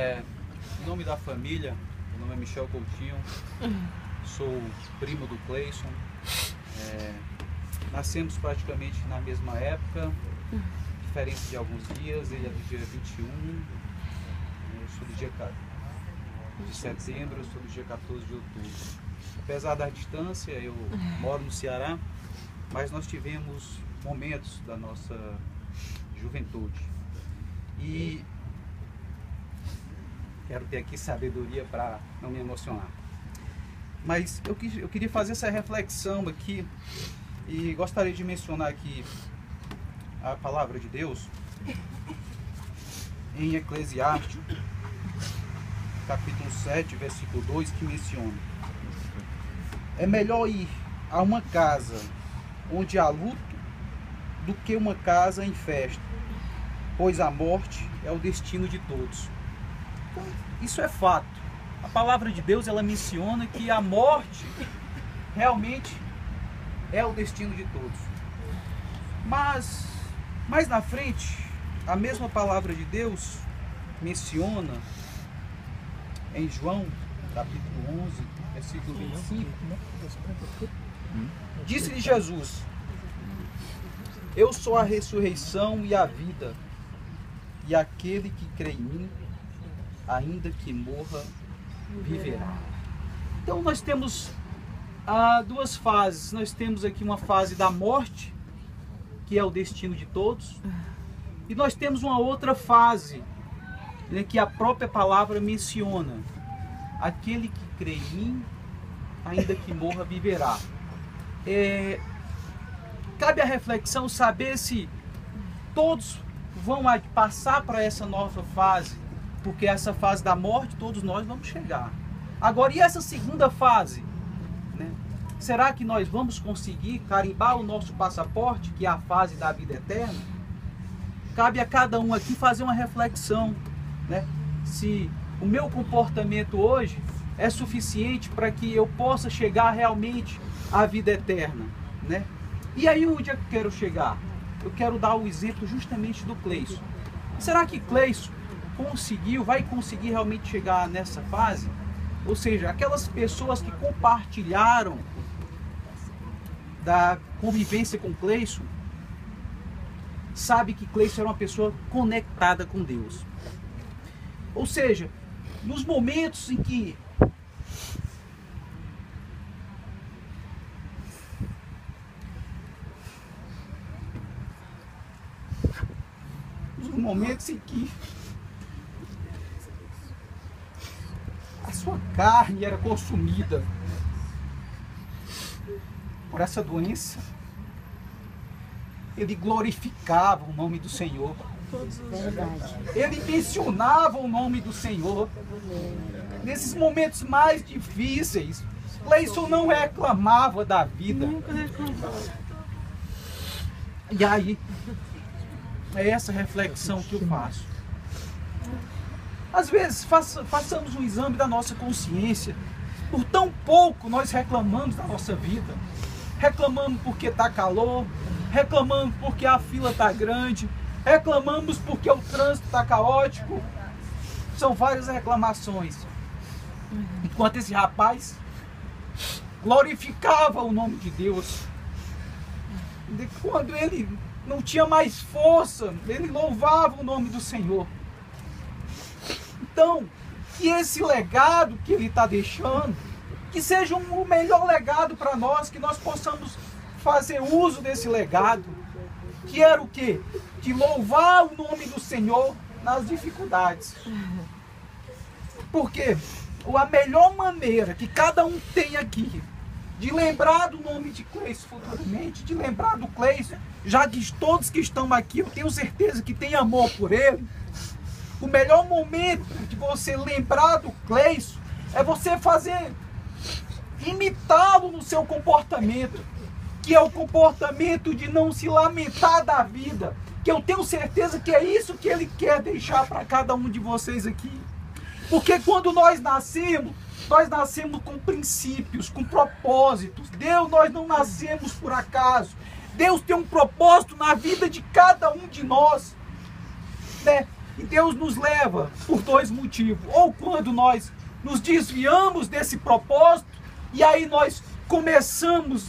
Em nome da família, meu nome é Michel Coutinho, sou primo do Cleison. Nascemos praticamente na mesma época, diferença de alguns dias. Ele é do dia 21, eu sou do dia de setembro, eu sou do dia 14 de outubro. Apesar da distância, eu moro no Ceará, mas nós tivemos momentos da nossa juventude. E quero ter aqui sabedoria para não me emocionar. Mas eu queria fazer essa reflexão aqui e gostaria de mencionar aqui a palavra de Deus em Eclesiastes, capítulo 7, versículo 2, que menciona: é melhor ir a uma casa onde há luto do que uma casa em festa, pois a morte é o destino de todos. Então, isso é fato. A palavra de Deus, ela menciona que a morte realmente é o destino de todos. Mas mais na frente, a mesma palavra de Deus menciona em João, capítulo 11, versículo 25, disse-lhe Jesus: eu sou a ressurreição e a vida, e aquele que crê em mim, ainda que morra, viverá. Então nós temos duas fases. Nós temos aqui uma fase da morte, que é o destino de todos, e nós temos uma outra fase, né, que a própria palavra menciona: aquele que crê em mim, ainda que morra, viverá. Cabe a reflexão saber se todos vão passar para essa nova fase, porque essa fase da morte todos nós vamos chegar. Agora, e essa segunda fase, né? Será que nós vamos conseguir carimbar o nosso passaporte, que é a fase da vida eterna? Cabe a cada um aqui fazer uma reflexão, né? Se o meu comportamento hoje é suficiente para que eu possa chegar realmente à vida eterna, né? E aí, onde é que eu quero chegar? Eu quero dar o exemplo justamente do Cleison. Será que Cleison vai conseguir realmente chegar nessa fase? Ou seja, aquelas pessoas que compartilharam da convivência com Cleison, sabe que Cleison era uma pessoa conectada com Deus. Ou seja, nos momentos em que a sua carne era consumida por essa doença, ele glorificava o nome do Senhor. Ele mencionava o nome do Senhor. Nesses momentos mais difíceis, Cleison não reclamava da vida. E aí, é essa reflexão que eu faço. Às vezes, façamos um exame da nossa consciência. Por tão pouco nós reclamamos da nossa vida. Reclamamos porque está calor, reclamamos porque a fila está grande, reclamamos porque o trânsito está caótico. São várias reclamações. Enquanto esse rapaz glorificava o nome de Deus, quando ele não tinha mais força, ele louvava o nome do Senhor. Então, que esse legado que ele está deixando, que seja o melhor legado para nós, que nós possamos fazer uso desse legado, que era o quê? De louvar o nome do Senhor nas dificuldades. Porque a melhor maneira que cada um tem aqui de lembrar do nome de Cleison futuramente, de lembrar do Cleison, já que todos que estão aqui, eu tenho certeza que tem amor por ele, o melhor momento de você lembrar do Cleison é você imitá-lo no seu comportamento, que é o comportamento de não se lamentar da vida, que eu tenho certeza que é isso que ele quer deixar para cada um de vocês aqui. Porque quando nós nascemos com princípios, com propósitos. Nós não nascemos por acaso. Deus tem um propósito na vida de cada um de nós, né? E Deus nos leva por dois motivos. Ou quando nós nos desviamos desse propósito, e aí nós começamos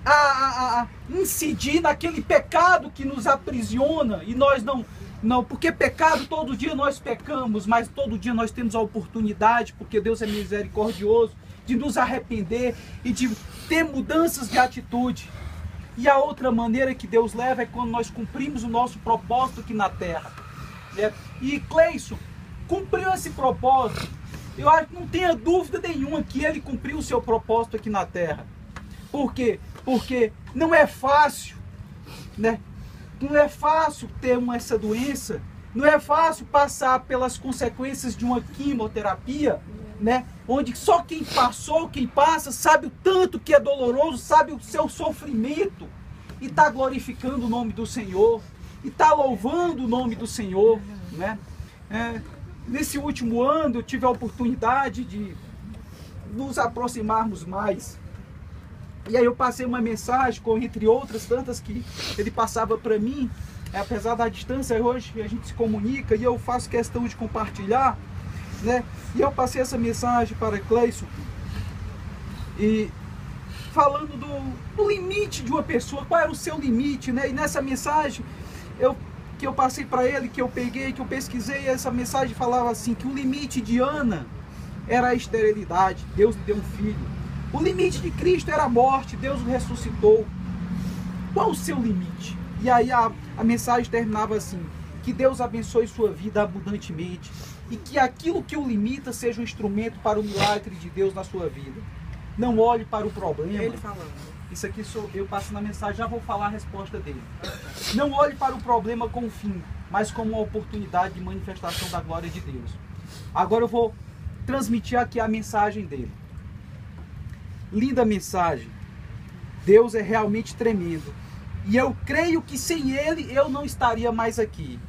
a incidir naquele pecado que nos aprisiona, e nós não, porque pecado todo dia nós pecamos, mas todo dia nós temos a oportunidade, porque Deus é misericordioso, de nos arrepender e de ter mudanças de atitude. E a outra maneira que Deus leva é quando nós cumprimos o nosso propósito aqui na terra. E Cleison cumpriu esse propósito. Eu acho que não tenha dúvida nenhuma que ele cumpriu o seu propósito aqui na terra. Por quê? Porque não é fácil, né? Não é fácil ter essa doença, não é fácil passar pelas consequências de uma quimioterapia, né? Onde só quem passou, quem passa, sabe o tanto que é doloroso, sabe o seu sofrimento, e está glorificando o nome do Senhor, e está louvando o nome do Senhor, né? Nesse último ano eu tive a oportunidade de nos aproximarmos mais. E aí eu passei uma mensagem, entre outras tantas que ele passava para mim, apesar da distância, hoje a gente se comunica e eu faço questão de compartilhar, né? E eu passei essa mensagem para Cleison, e falando do limite de uma pessoa, qual era o seu limite, né? E nessa mensagem que eu passei para ele, que eu peguei, que eu pesquisei, essa mensagem falava assim, que o limite de Ana era a esterilidade, Deus lhe deu um filho. O limite de Cristo era a morte, Deus o ressuscitou. Qual o seu limite? E aí a mensagem terminava assim, que Deus abençoe sua vida abundantemente e que aquilo que o limita seja um instrumento para o milagre de Deus na sua vida. Não olhe para o problema. Ele falando. Isso aqui sou eu passo na mensagem, já vou falar a resposta dele. Não olhe para o problema como fim, mas como uma oportunidade de manifestação da glória de Deus. Agora eu vou transmitir aqui a mensagem dele. Linda mensagem. Deus é realmente tremendo. E eu creio que sem Ele eu não estaria mais aqui.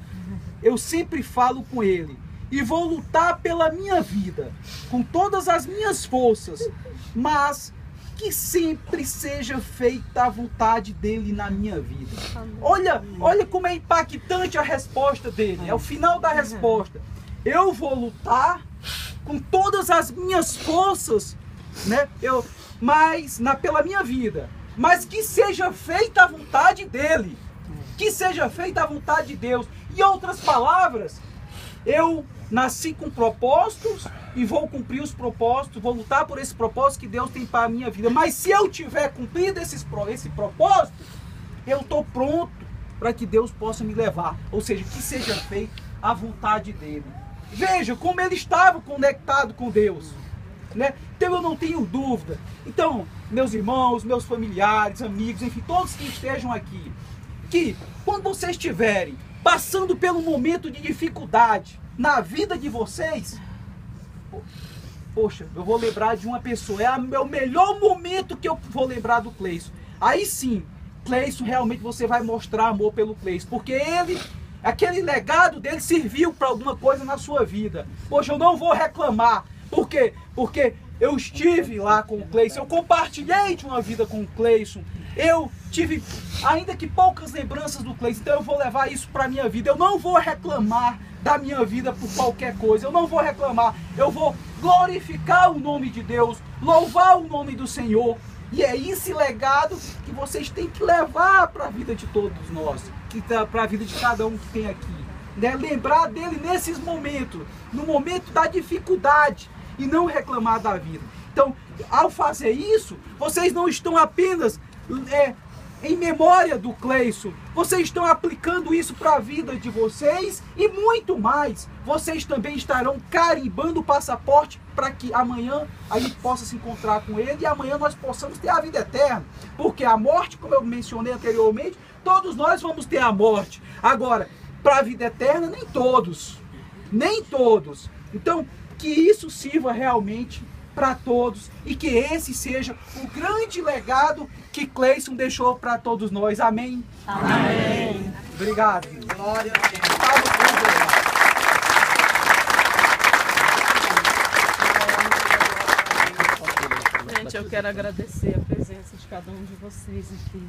Eu sempre falo com Ele. E vou lutar pela minha vida, com todas as minhas forças. Mas que sempre seja feita a vontade dele na minha vida. Olha como é impactante a resposta dele. É o final da resposta. Eu vou lutar com todas as minhas forças, né? Pela minha vida, mas que seja feita a vontade dele, que seja feita a vontade de Deus. Em outras palavras, eu nasci com propósitos e vou cumprir os propósitos, vou lutar por esse propósito que Deus tem para a minha vida, mas se eu tiver cumprido esse propósito, eu estou pronto para que Deus possa me levar, ou seja, que seja feita a vontade dele. Veja como ele estava conectado com Deus, né? Então eu não tenho dúvida. Então, meus irmãos, meus familiares, amigos, enfim, todos que estejam aqui, que quando vocês estiverem passando pelo momento de dificuldade na vida de vocês, poxa, eu vou lembrar de uma pessoa, é o melhor momento que eu vou lembrar do Cleison. Aí sim, Cleison, realmente você vai mostrar amor pelo Cleison, porque aquele legado dele serviu para alguma coisa na sua vida. Poxa, eu não vou reclamar. Por quê? Porque eu estive lá com o Cleison, eu compartilhei de uma vida com o Cleison, eu tive, ainda que poucas lembranças do Cleison, então eu vou levar isso para a minha vida. Eu não vou reclamar da minha vida por qualquer coisa, eu não vou reclamar, eu vou glorificar o nome de Deus, louvar o nome do Senhor, e é esse legado que vocês têm que levar para a vida de todos nós, para a vida de cada um que tem aqui, né? Lembrar dele nesses momentos, no momento da dificuldade, e não reclamar da vida. Então, ao fazer isso, vocês não estão apenas em memória do Cleison, vocês estão aplicando isso para a vida de vocês e muito mais. Vocês também estarão carimbando o passaporte para que amanhã a gente possa se encontrar com ele e amanhã nós possamos ter a vida eterna. Porque a morte, como eu mencionei anteriormente, todos nós vamos ter a morte. Agora, para a vida eterna, nem todos. Nem todos. Então, que isso sirva realmente para todos e que esse seja o grande legado que Cleison deixou para todos nós. Amém? Amém. Obrigado. Glória a Deus. Gente, eu quero agradecer a presença de cada um de vocês aqui.